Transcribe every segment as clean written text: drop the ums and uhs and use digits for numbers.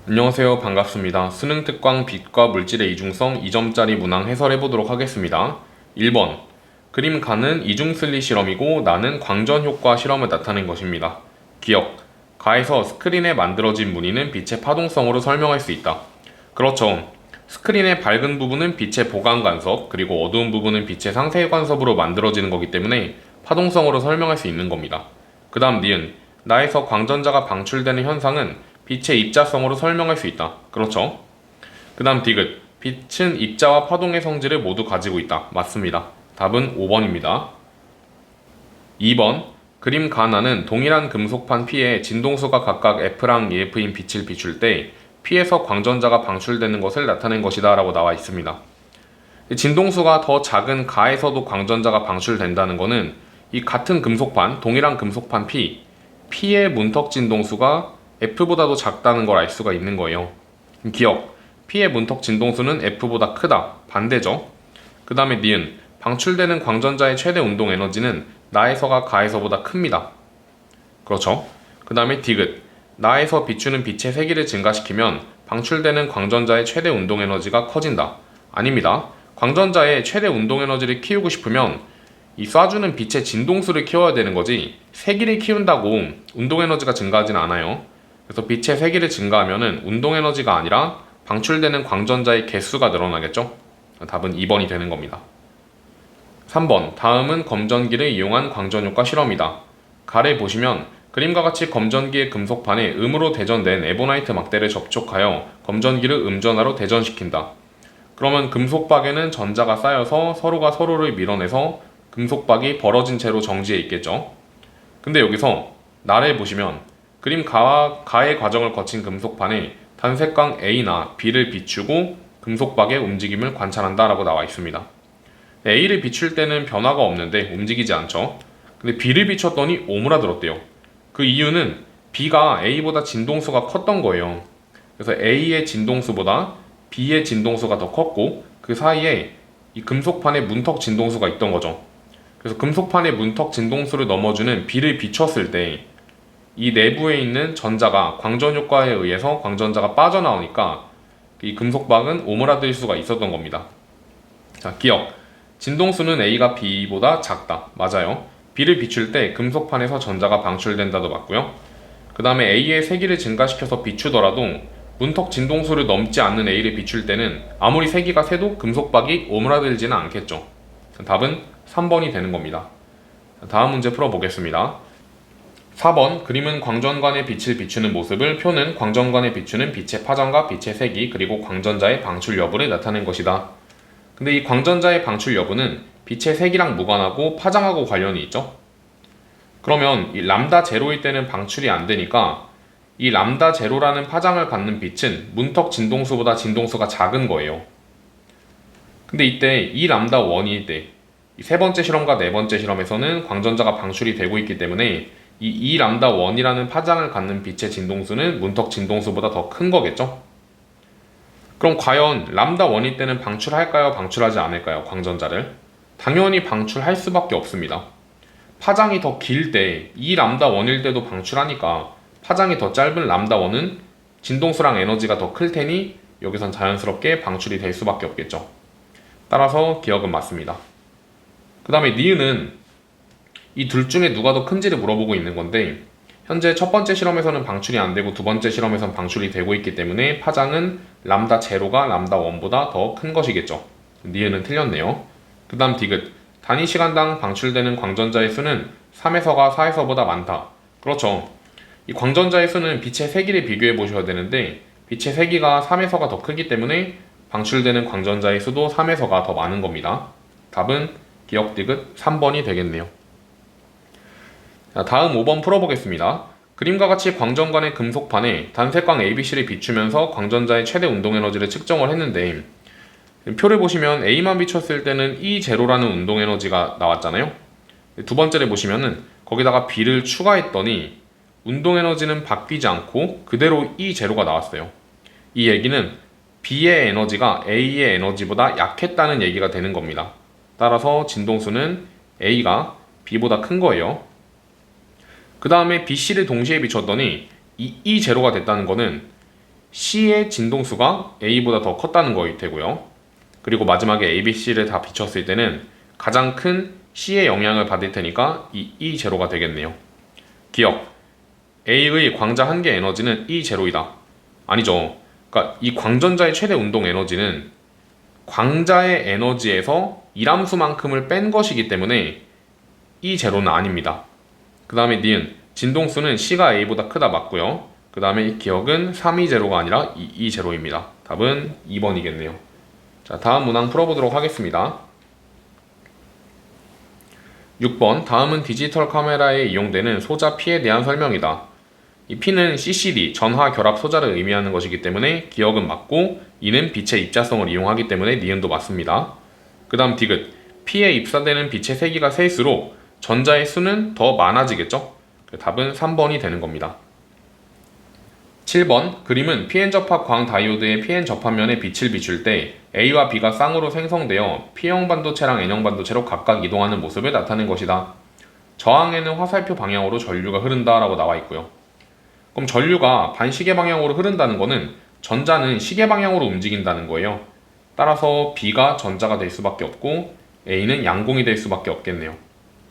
안녕하세요. 반갑습니다. 수능 특강 빛과 물질의 이중성 2점짜리 문항 해설해보도록 하겠습니다. 1번 그림 가는 이중슬리 실험이고 나는 광전 효과 실험을 나타낸 것입니다. 기억 가에서 스크린에 만들어진 무늬는 빛의 파동성으로 설명할 수 있다. 그렇죠. 스크린의 밝은 부분은 빛의 보강 간섭, 그리고 어두운 부분은 빛의 상쇄 간섭으로 만들어지는 거기 때문에 파동성으로 설명할 수 있는 겁니다. 그 다음 니은 나에서 광전자가 방출되는 현상은 빛의 입자성으로 설명할 수 있다. 그렇죠. 그 다음 디귿 빛은 입자와 파동의 성질을 모두 가지고 있다. 맞습니다. 답은 5번입니다. 2번 그림 가나는 동일한 금속판 P에 진동수가 각각 F랑 EF인 빛을 비출 때 P에서 광전자가 방출되는 것을 나타낸 것이다 라고 나와 있습니다. 진동수가 더 작은 가에서도 광전자가 방출된다는 것은 이 같은 금속판, 동일한 금속판 P의 문턱 진동수가 F보다도 작다는 걸 알 수가 있는 거예요. 기억, P의 문턱 진동수는 F보다 크다. 반대죠. 그 다음에 니은, 방출되는 광전자의 최대 운동 에너지는 나에서가 가에서보다 큽니다. 그렇죠. 그 다음에 디귿, 나에서 비추는 빛의 세기를 증가시키면 방출되는 광전자의 최대 운동 에너지가 커진다. 아닙니다. 광전자의 최대 운동 에너지를 키우고 싶으면 이 쏴주는 빛의 진동수를 키워야 되는 거지 세기를 키운다고 운동 에너지가 증가하진 않아요. 그래서 빛의 세기를 증가하면 운동 에너지가 아니라 방출되는 광전자의 개수가 늘어나겠죠? 답은 2번이 되는 겁니다. 3번 다음은 검전기를 이용한 광전효과 실험이다. 가를 보시면 그림과 같이 검전기의 금속판에 음으로 대전된 에보나이트 막대를 접촉하여 검전기를 음전하로 대전시킨다. 그러면 금속박에는 전자가 쌓여서 서로가 서로를 밀어내서 금속박이 벌어진 채로 정지해 있겠죠. 근데 여기서 나를 보시면 그림 가의 과정을 거친 금속판에 단색광 A나 B를 비추고 금속박의 움직임을 관찰한다 라고 나와 있습니다. A를 비출 때는 변화가 없는데 움직이지 않죠. 근데 B를 비췄더니 오므라들었대요. 그 이유는 B가 A보다 진동수가 컸던 거예요. 그래서 A의 진동수보다 B의 진동수가 더 컸고 그 사이에 이 금속판에 문턱 진동수가 있던 거죠. 그래서 금속판의 문턱 진동수를 넘어주는 B를 비췄을 때 이 내부에 있는 전자가 광전 효과에 의해서 광전자가 빠져나오니까 이 금속박은 오므라들 수가 있었던 겁니다. 자, 기억. 진동수는 A가 B보다 작다. 맞아요. B를 비출 때 금속판에서 전자가 방출된다도 맞고요. 그 다음에 A의 세기를 증가시켜서 비추더라도 문턱 진동수를 넘지 않는 A를 비출 때는 아무리 세기가 세도 금속박이 오므라들지는 않겠죠. 답은 3번이 되는 겁니다. 다음 문제 풀어보겠습니다. 4번 그림은 광전관의 빛을 비추는 모습을, 표는 광전관에 비추는 빛의 파장과 빛의 세기, 그리고 광전자의 방출 여부를 나타낸 것이다. 근데 이 광전자의 방출 여부는 빛의 세기랑 무관하고 파장하고 관련이 있죠. 그러면 이 람다 제로일 때는 방출이 안 되니까 이 람다 제로라는 파장을 갖는 빛은 문턱 진동수보다 진동수가 작은 거예요. 근데 이때 이 람다 원일 때 세 번째 실험과 네 번째 실험에서는 광전자가 방출이 되고 있기 때문에 이 람다 원이라는 파장을 갖는 빛의 진동수는 문턱 진동수보다 더 큰 거겠죠? 그럼 과연 람다 원일 때는 방출할까요? 방출하지 않을까요? 광전자를? 당연히 방출할 수밖에 없습니다. 파장이 더 길 때, 이 람다 원일 때도 방출하니까 파장이 더 짧은 람다 원은 진동수랑 에너지가 더 클 테니 여기선 자연스럽게 방출이 될 수밖에 없겠죠. 따라서 기억은 맞습니다. 그 다음에 니은은 이 둘 중에 누가 더 큰지를 물어보고 있는 건데 현재 첫 번째 실험에서는 방출이 안 되고 두 번째 실험에서는 방출이 되고 있기 때문에 파장은 람다 제로가 람다 원보다 더 큰 것이겠죠. 니은은 틀렸네요. 그 다음 디귿 단위 시간당 방출되는 광전자의 수는 3에서가 4에서보다 많다. 그렇죠. 이 광전자의 수는 빛의 세기를 비교해 보셔야 되는데 빛의 세기가 3에서가 더 크기 때문에 방출되는 광전자의 수도 3에서가 더 많은 겁니다. 답은 기억 디귿 3번이 되겠네요. 자, 다음 5번 풀어보겠습니다. 그림과 같이 광전관의 금속판에 단색광 ABC를 비추면서 광전자의 최대 운동 에너지를 측정을 했는데 표를 보시면 A만 비췄을 때는 E0라는 운동 에너지가 나왔잖아요. 두 번째를 보시면은 거기다가 B를 추가했더니 운동 에너지는 바뀌지 않고 그대로 E0가 나왔어요. 이 얘기는 B의 에너지가 A의 에너지보다 약했다는 얘기가 되는 겁니다. 따라서 진동수는 A가 B보다 큰 거예요. 그 다음에 BC를 동시에 비췄더니 이 E0가 됐다는 거는 C의 진동수가 A보다 더 컸다는 거일 테고요. 그리고 마지막에 A, B, C를 다 비췄을 때는 가장 큰 C의 영향을 받을 테니까 이 E0가 되겠네요. 기억, A의 광자 한 개 에너지는 E0이다. 아니죠. 그러니까 이 광전자의 최대 운동 에너지는 광자의 에너지에서 이함수만큼을 뺀 것이기 때문에 E0는 아닙니다. 그 다음에 니은, 진동수는 C가 A보다 크다 맞고요. 그 다음에 기억은 3E0가 아니라 2E0입니다. 답은 2번이겠네요. 자, 다음 문항 풀어보도록 하겠습니다. 6번, 다음은 디지털 카메라에 이용되는 소자 P에 대한 설명이다. 이 P는 CCD, 전화 결합 소자를 의미하는 것이기 때문에 기억은 맞고, 이는 빛의 입자성을 이용하기 때문에 니은도 맞습니다. 그 다음 디귿, P에 입사되는 빛의 세기가 세일수록 전자의 수는 더 많아지겠죠? 답은 3번이 되는 겁니다. 7번, 그림은 PN 접합 광 다이오드의 PN 접합면에 빛을 비출 때 A와 B가 쌍으로 생성되어 P형 반도체랑 N형 반도체로 각각 이동하는 모습을 나타낸 것이다. 저항에는 화살표 방향으로 전류가 흐른다 라고 나와 있고요. 그럼 전류가 반시계 방향으로 흐른다는 거는 전자는 시계 방향으로 움직인다는 거예요. 따라서 B가 전자가 될 수밖에 없고 A는 양공이 될 수밖에 없겠네요.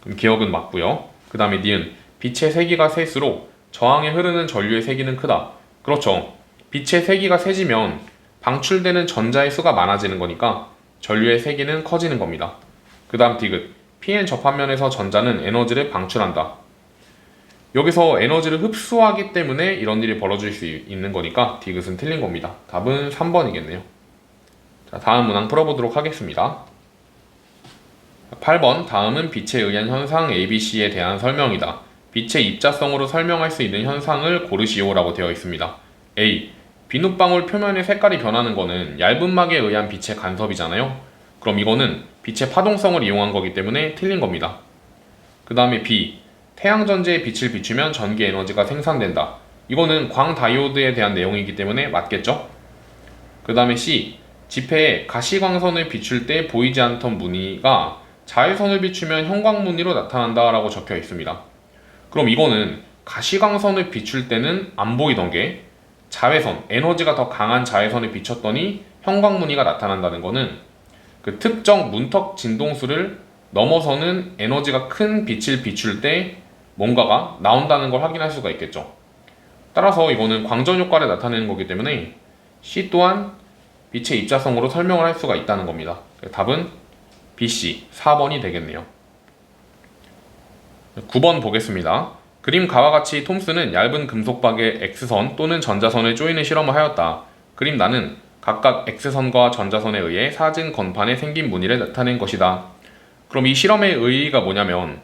그럼 기억은 맞고요. 그 다음에 니은, 빛의 세기가 세일수록 저항에 흐르는 전류의 세기는 크다. 그렇죠. 빛의 세기가 세지면 방출되는 전자의 수가 많아지는 거니까 전류의 세기는 커지는 겁니다. 그 다음 디귿, PN 접합면에서 전자는 에너지를 방출한다. 여기서 에너지를 흡수하기 때문에 이런 일이 벌어질 수 있는 거니까 디귿은 틀린 겁니다. 답은 3번이겠네요. 자, 다음 문항 풀어보도록 하겠습니다. 8번, 다음은 빛에 의한 현상 ABC에 대한 설명이다. 빛의 입자성으로 설명할 수 있는 현상을 고르시오라고 되어 있습니다. A. 비눗방울 표면의 색깔이 변하는 거는 얇은 막에 의한 빛의 간섭이잖아요. 그럼 이거는 빛의 파동성을 이용한 거기 때문에 틀린 겁니다. 그 다음에 B. 태양전지에 빛을 비추면 전기 에너지가 생산된다. 이거는 광다이오드에 대한 내용이기 때문에 맞겠죠? 그 다음에 C. 지폐에 가시광선을 비출 때 보이지 않던 무늬가 자외선을 비추면 형광무늬로 나타난다 라고 적혀 있습니다. 그럼 이거는 가시광선을 비출 때는 안 보이던 게 자외선, 에너지가 더 강한 자외선을 비췄더니 형광무늬가 나타난다는 거는 그 특정 문턱 진동수를 넘어서는 에너지가 큰 빛을 비출 때 뭔가가 나온다는 걸 확인할 수가 있겠죠. 따라서 이거는 광전 효과를 나타내는 거기 때문에 C 또한 빛의 입자성으로 설명을 할 수가 있다는 겁니다. 답은 BC, 4번이 되겠네요. 9번 보겠습니다. 그림가와 같이 톰슨은 얇은 금속박에 X선 또는 전자선을 조이는 실험을 하였다. 그림 나는 각각 X선과 전자선에 의해 사진 건판에 생긴 무늬를 나타낸 것이다. 그럼 이 실험의 의의가 뭐냐면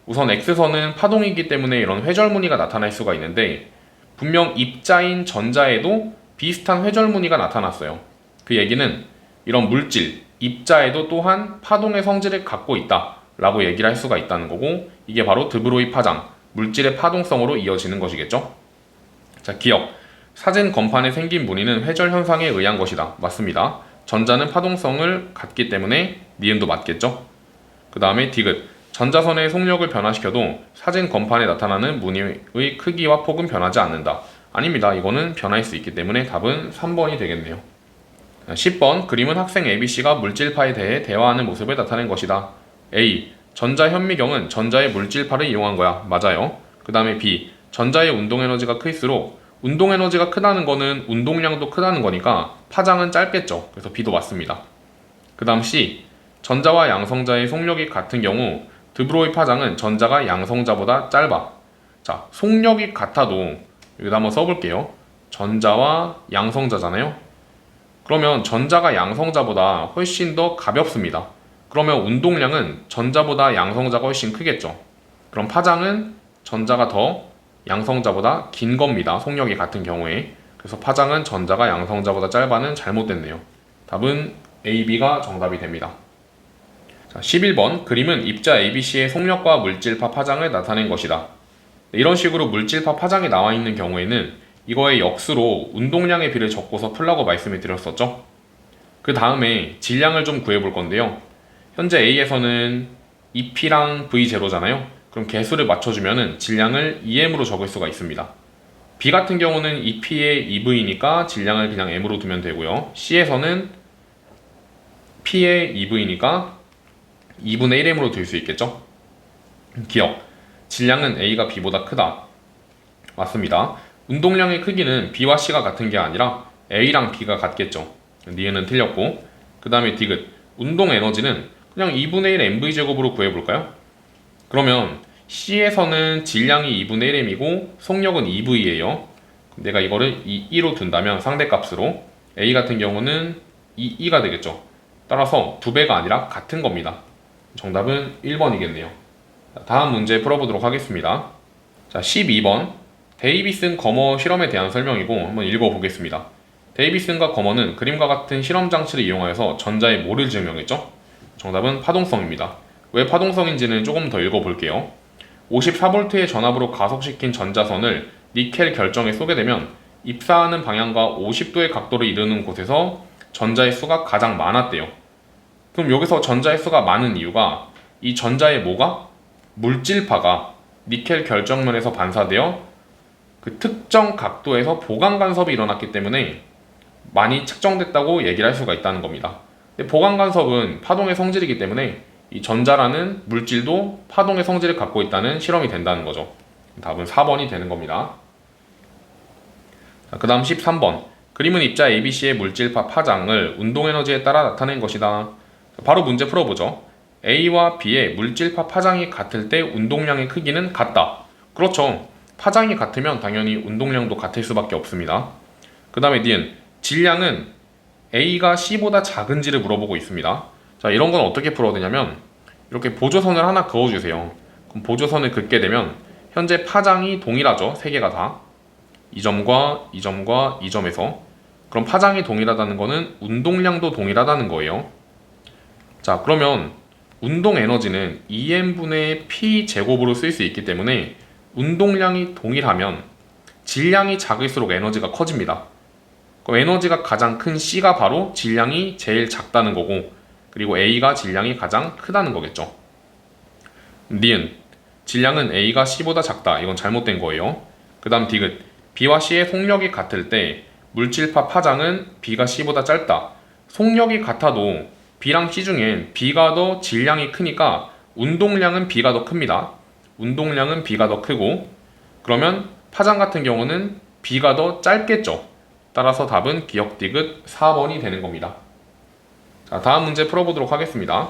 우선 X선은 파동이기 때문에 이런 회절무늬가 나타날 수가 있는데 분명 입자인 전자에도 비슷한 회절무늬가 나타났어요. 그 얘기는 이런 물질, 입자에도 또한 파동의 성질을 갖고 있다 라고 얘기를 할 수가 있다는 거고 이게 바로 드브로이 파장, 물질의 파동성으로 이어지는 것이겠죠. 자, 기억. 사진 건판에 생긴 무늬는 회절 현상에 의한 것이다. 맞습니다. 전자는 파동성을 갖기 때문에 니은도 맞겠죠. 그 다음에 디귿. 전자선의 속력을 변화시켜도 사진 건판에 나타나는 무늬의 크기와 폭은 변하지 않는다. 아닙니다. 이거는 변할 수 있기 때문에 답은 3번이 되겠네요. 10번, 그림은 학생 ABC가 물질파에 대해 대화하는 모습을 나타낸 것이다. A. 전자 현미경은 전자의 물질파를 이용한 거야. 맞아요. 그 다음에 B. 전자의 운동에너지가 클수록 운동에너지가 크다는 거는 운동량도 크다는 거니까 파장은 짧겠죠. 그래서 B도 맞습니다. 그 다음 C. 전자와 양성자의 속력이 같은 경우 드브로이 파장은 전자가 양성자보다 짧아. 자, 속력이 같아도 여기다 한번 써볼게요. 전자와 양성자잖아요. 그러면 전자가 양성자보다 훨씬 더 가볍습니다. 그러면 운동량은 전자보다 양성자가 훨씬 크겠죠. 그럼 파장은 전자가 더 양성자보다 긴 겁니다. 속력이 같은 경우에. 그래서 파장은 전자가 양성자보다 짧아는 잘못됐네요. 답은 A, B가 정답이 됩니다. 자, 11번, 그림은 입자 ABC의 속력과 물질파 파장을 나타낸 것이다. 이런 식으로 물질파 파장이 나와 있는 경우에는 이거의 역수로 운동량의 비를 적고서 풀라고 말씀을 드렸었죠. 그 다음에 질량을 좀 구해볼 건데요. 현재 A에서는 EP랑 V0잖아요. 그럼 개수를 맞춰주면 질량을 EM으로 적을 수가 있습니다. B 같은 경우는 2P의 2V니까 질량을 그냥 M으로 두면 되고요. C에서는 P의 2V니까 2분의 1M으로 둘 수 있겠죠. 기억, 질량은 A가 B보다 크다. 맞습니다. 운동량의 크기는 B와 C가 같은 게 아니라 A랑 B가 같겠죠. 니은은 틀렸고, 그 다음에 디귿, 운동 에너지는 그냥 2분의 1 MV제곱으로 구해볼까요? 그러면 C에서는 질량이 2분의 1M이고 속력은 2V예요. 내가 이거를 2로 둔다면 상대값으로 A 같은 경우는 2가 되겠죠. 따라서 2배가 아니라 같은 겁니다. 정답은 1번이겠네요. 다음 문제 풀어보도록 하겠습니다. 자, 12번 데이비슨 거머 실험에 대한 설명이고 한번 읽어보겠습니다. 데이비슨과 거머는 그림과 같은 실험 장치를 이용하여서 전자의 뭐를 증명했죠? 정답은 파동성입니다. 왜 파동성인지는 조금 더 읽어볼게요. 54V의 전압으로 가속시킨 전자선을 니켈 결정에 쏘게 되면 입사하는 방향과 50도의 각도를 이루는 곳에서 전자의 수가 가장 많았대요. 그럼 여기서 전자의 수가 많은 이유가 이 전자의 뭐가? 물질파가 니켈 결정면에서 반사되어 그 특정 각도에서 보강 간섭이 일어났기 때문에 많이 측정됐다고 얘기를 할 수가 있다는 겁니다. 근데 보강 간섭은 파동의 성질이기 때문에 이 전자라는 물질도 파동의 성질을 갖고 있다는 실험이 된다는 거죠. 답은 4번이 되는 겁니다. 그 다음 13번 그림은 입자 ABC의 물질파 파장을 운동에너지에 따라 나타낸 것이다. 바로 문제 풀어보죠. A와 B의 물질파 파장이 같을 때 운동량의 크기는 같다. 그렇죠. 파장이 같으면 당연히 운동량도 같을 수밖에 없습니다. 그 다음에 니은 질량은 A가 C보다 작은지를 물어보고 있습니다. 자, 이런 건 어떻게 풀어야 되냐면 이렇게 보조선을 하나 그어주세요. 그럼 보조선을 긋게 되면 현재 파장이 동일하죠. 세 개가 다. 이 점과 이 점과 이 점에서. 그럼 파장이 동일하다는 거는 운동량도 동일하다는 거예요. 자, 그러면 운동 에너지는 EM분의 P 제곱으로 쓸 수 있기 때문에 운동량이 동일하면 질량이 작을수록 에너지가 커집니다. 그럼 에너지가 가장 큰 C가 바로 질량이 제일 작다는 거고, 그리고 A가 질량이 가장 크다는 거겠죠. 니은 질량은 A가 C보다 작다. 이건 잘못된 거예요. 그 다음 디귿 B와 C의 속력이 같을 때 물질파 파장은 B가 C보다 짧다. 속력이 같아도 B랑 C 중엔 B가 더 질량이 크니까 운동량은 B가 더 큽니다. 운동량은 B가 더 크고, 그러면 파장 같은 경우는 B가 더 짧겠죠. 따라서 답은 기억 디귿 4번이 되는 겁니다. 자, 다음 문제 풀어보도록 하겠습니다.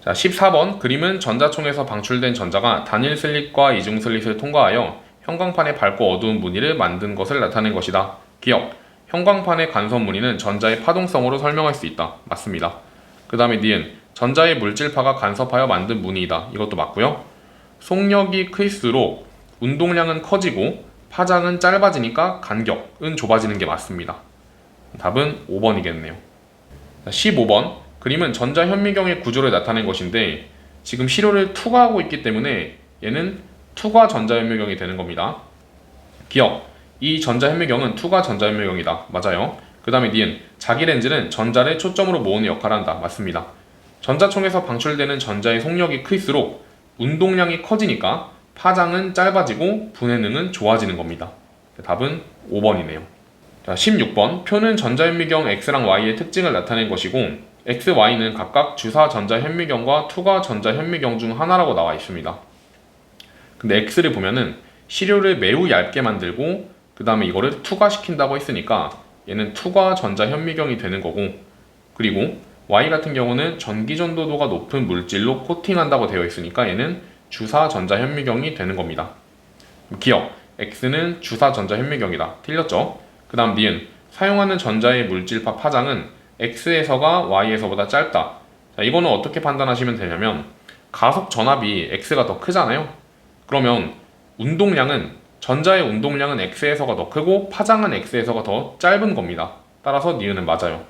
자, 14번 그림은 전자총에서 방출된 전자가 단일 슬릿과 이중 슬릿을 통과하여 형광판에 밝고 어두운 무늬를 만든 것을 나타낸 것이다. 기억 형광판의 간섭 무늬는 전자의 파동성으로 설명할 수 있다. 맞습니다. 그 다음에 니은 전자의 물질파가 간섭하여 만든 무늬이다. 이것도 맞고요. 속력이 클수록 운동량은 커지고 파장은 짧아지니까 간격은 좁아지는 게 맞습니다. 답은 5번이겠네요. 15번 그림은 전자현미경의 구조를 나타낸 것인데 지금 시료를 투과하고 있기 때문에 얘는 투과 전자현미경이 되는 겁니다. 기억 이 전자현미경은 투과 전자현미경이다. 맞아요. 그 다음에 니은 자기 렌즈는 전자를 초점으로 모으는 역할을 한다. 맞습니다. 전자총에서 방출되는 전자의 속력이 클수록 운동량이 커지니까 파장은 짧아지고 분해능은 좋아지는 겁니다. 답은 5번이네요. 자, 16번 표는 전자현미경 X랑 Y의 특징을 나타낸 것이고 X, Y는 각각 주사 전자현미경과 투과 전자현미경 중 하나라고 나와 있습니다. 근데 X를 보면은 시료를 매우 얇게 만들고 그 다음에 이거를 투과시킨다고 했으니까 얘는 투과 전자현미경이 되는 거고, 그리고 Y 같은 경우는 전기전도도가 높은 물질로 코팅한다고 되어 있으니까 얘는 주사 전자현미경이 되는 겁니다. 기억 X는 주사 전자현미경이다. 틀렸죠? 그 다음 니은 사용하는 전자의 물질파 파장은 X에서가 Y에서보다 짧다. 자, 이거는 어떻게 판단하시면 되냐면 가속 전압이 X가 더 크잖아요. 그러면 전자의 운동량은 X에서가 더 크고 파장은 X에서가 더 짧은 겁니다. 따라서 니은은 맞아요.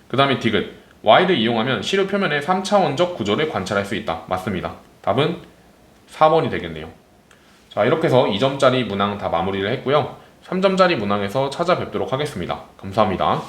그 다음에 디귿 Y를 이용하면 시료 표면의 3차원적 구조를 관찰할 수 있다. 맞습니다. 답은 4번이 되겠네요. 자, 이렇게 해서 2점짜리 문항 다 마무리를 했고요. 3점짜리 문항에서 찾아뵙도록 하겠습니다. 감사합니다.